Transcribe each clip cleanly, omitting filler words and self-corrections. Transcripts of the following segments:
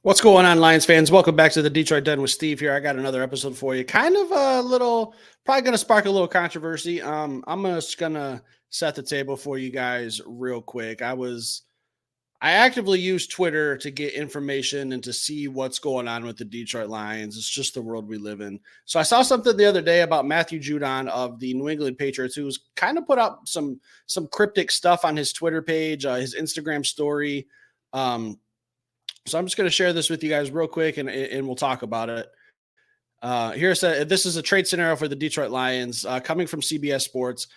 What's going on, Lions fans? Welcome back to the Detroit Den with Steve here. I got another episode for you. Kind of a little, probably going to spark a little controversy. I'm just going to set the table for you guys real quick. I actively use Twitter to get information and to see what's going on with the Detroit Lions. It's just the world we live in. So I saw something the other day about Matthew Judon of the New England Patriots, who's kind of put up some cryptic stuff on his Twitter page, his Instagram story. So I'm just going to share this with you guys real quick, and we'll talk about it. This is a trade scenario for the Detroit Lions coming from CBS Sports.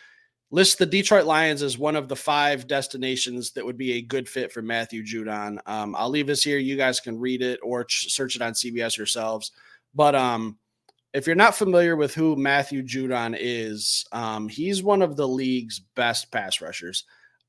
Lists the Detroit Lions as one of the 5 destinations that would be a good fit for Matthew Judon. I'll leave this here. You guys can read it or search it on CBS yourselves. But if you're not familiar with who Matthew Judon is, he's one of the league's best pass rushers.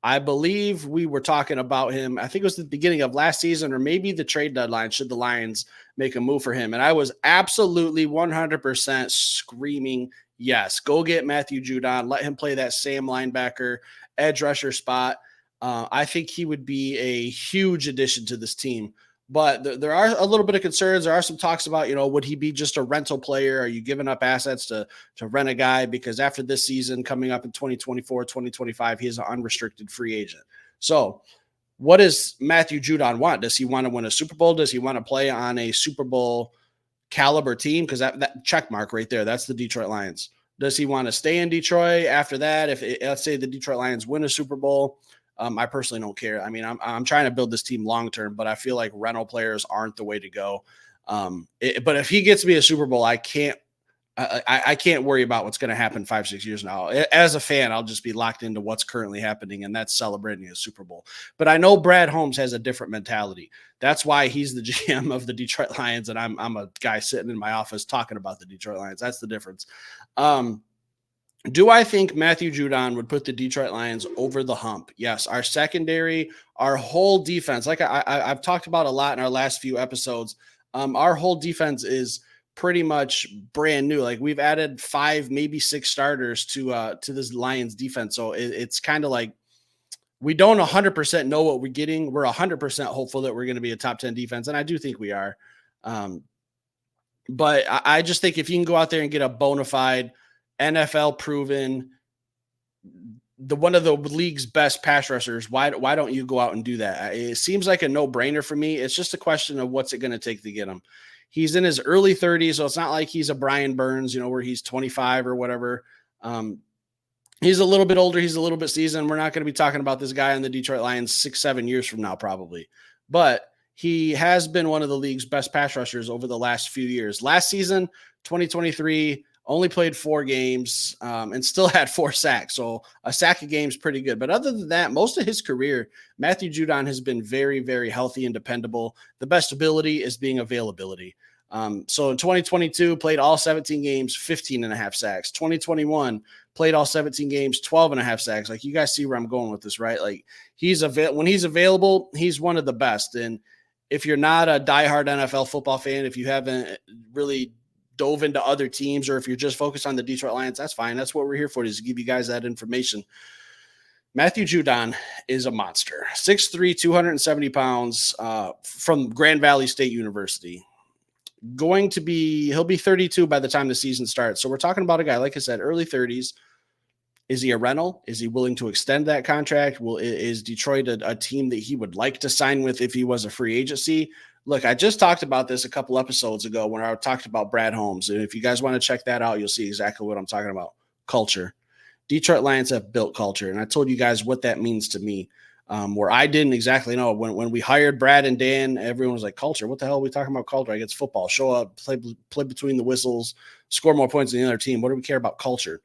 I believe we were talking about him. I think it was the beginning of last season or maybe the trade deadline should the Lions make a move for him. And I was absolutely 100% screaming, yes, go get Matthew Judon. Let him play that same linebacker, edge rusher spot. I think he would be a huge addition to this team. But there are a little bit of concerns. There are some talks about, would he be just a rental player? Are you giving up assets to rent a guy? Because after this season coming up in 2024, 2025, he is an unrestricted free agent. So what does Matthew Judon want? Does he want to win a Super Bowl? Does he want to play on a Super Bowl caliber team? Because that check mark right there, that's the Detroit Lions. Does he want to stay in Detroit after that? Let's say the Detroit Lions win a Super Bowl, I personally don't care. I mean, I'm trying to build this team long term, but I feel like rental players aren't the way to go. But if he gets me a Super Bowl, I can't worry about what's going to happen 5-6 years now. As a fan, I'll just be locked into what's currently happening, and that's celebrating a Super Bowl. But I know Brad Holmes has a different mentality. That's why he's the GM of the Detroit Lions, and I'm a guy sitting in my office talking about the Detroit Lions. That's the difference. Do I think Matthew Judon would put the Detroit Lions over the hump? Yes. Our secondary, our whole defense, like I've talked about a lot in our last few episodes, our whole defense is pretty much brand new. Like we've added 5, maybe 6 starters to this Lions defense. So it's kind of like we don't 100% know what we're getting. We're 100% hopeful that we're going to be a top 10 defense, and I do think we are. But I just think if you can go out there and get a bona fide NFL proven, one of the league's best pass rushers, why don't you go out and do that? It seems like a no-brainer for me. It's just a question of what's it going to take to get him. He's in his early 30s, so it's not like he's a Brian Burns, where he's 25 or whatever. He's a little bit older. He's a little bit seasoned. We're not going to be talking about this guy on the Detroit Lions 6-7 years from now, probably. But he has been one of the league's best pass rushers over the last few years. Last season, 2023, only played 4 games and still had 4 sacks. So a sack a game is pretty good. But other than that, most of his career, Matthew Judon has been very, very healthy and dependable. The best ability is being availability. So in 2022, played all 17 games, 15.5 sacks. 2021, played all 17 games, 12.5 sacks. Like, you guys see where I'm going with this, right? Like, when he's available, he's one of the best. And if you're not a diehard NFL football fan, if you haven't really dove into other teams, or if you're just focused on the Detroit Lions, that's fine. That's what we're here for, is to give you guys that information. Matthew Judon is a monster. 6'3", 270 pounds from Grand Valley State University. He'll be 32 by the time the season starts. So we're talking about a guy, like I said, early 30s. Is he a rental? Is he willing to extend that contract? Is Detroit a team that he would like to sign with if he was a free agency? Look, I just talked about this a couple episodes ago when I talked about Brad Holmes. And if you guys want to check that out, you'll see exactly what I'm talking about. Culture. Detroit Lions have built culture. And I told you guys what that means to me, where I didn't exactly know. When we hired Brad and Dan, everyone was like, culture? What the hell are we talking about culture? Like, it's football. Show up, play between the whistles, score more points than the other team. What do we care about culture?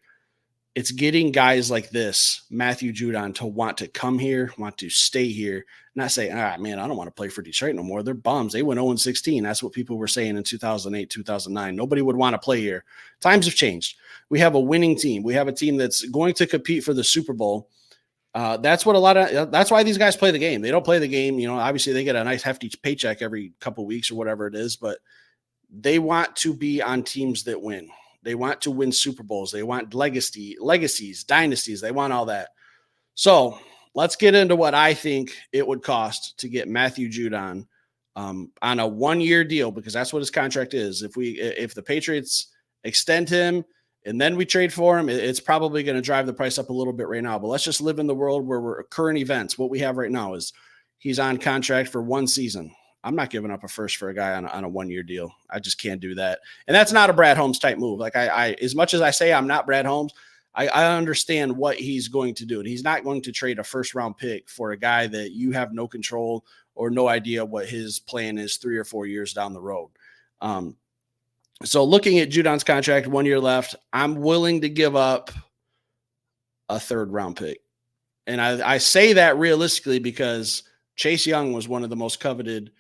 It's getting guys like this, Matthew Judon, to want to come here, want to stay here, not say, man, I don't want to play for Detroit no more. They're bums. They went 0-16. That's what people were saying in 2008, 2009. Nobody would want to play here. Times have changed. We have a winning team. We have a team that's going to compete for the Super Bowl. That's why these guys play the game. They don't play the game. Obviously they get a nice hefty paycheck every couple weeks or whatever it is, but they want to be on teams that win. They want to win Super Bowls. They want legacies, dynasties. They want all that. So let's get into what I think it would cost to get Matthew Judon on a 1-year deal, because that's what his contract is. If the Patriots extend him and then we trade for him, it's probably going to drive the price up a little bit right now. But let's just live in the world where we're current events. What we have right now is he's on contract for 1 season. I'm not giving up a first for a guy on a 1-year deal. I just can't do that. And that's not a Brad Holmes type move. Like I as much as I say I'm not Brad Holmes, I understand what he's going to do. And he's not going to trade a first-round pick for a guy that you have no control or no idea what his plan is 3 or 4 years down the road. So looking at Judon's contract, 1 year left, I'm willing to give up a 3rd-round pick. And I say that realistically because Chase Young was one of the most coveted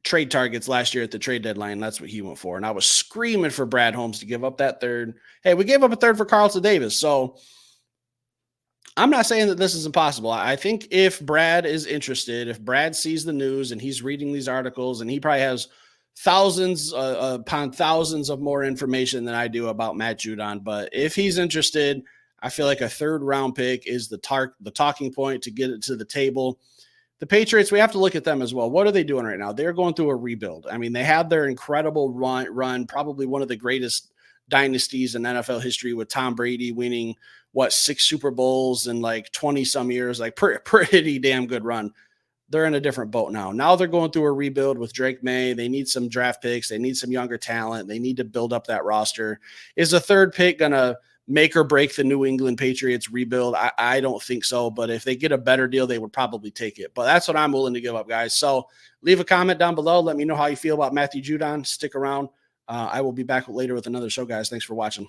trade targets last year at the trade deadline. That's what he went for. And I was screaming for Brad Holmes to give up that 3rd. Hey, we gave up a 3rd for Carlton Davis. So I'm not saying that this is impossible. I think if Brad is interested, if Brad sees the news and he's reading these articles, and he probably has thousands upon thousands of more information than I do about Matt Judon. But if he's interested, I feel like a 3rd-round pick is the talking point to get it to the table. The Patriots, we have to look at them as well. What are they doing right now? They're going through a rebuild. I mean, they had their incredible run, probably one of the greatest dynasties in NFL history, with Tom Brady winning, 6 Super Bowls in like 20-some years, like pretty damn good run. They're in a different boat now. Now they're going through a rebuild with Drake May. They need some draft picks. They need some younger talent. They need to build up that roster. Is a 3rd pick going to make or break the New England Patriots rebuild? I don't think so, but if they get a better deal, they would probably take it. But that's what I'm willing to give up, guys. So leave a comment down below. Let me know how you feel about Matthew Judon. Stick around. I will be back later with another show, guys. Thanks for watching.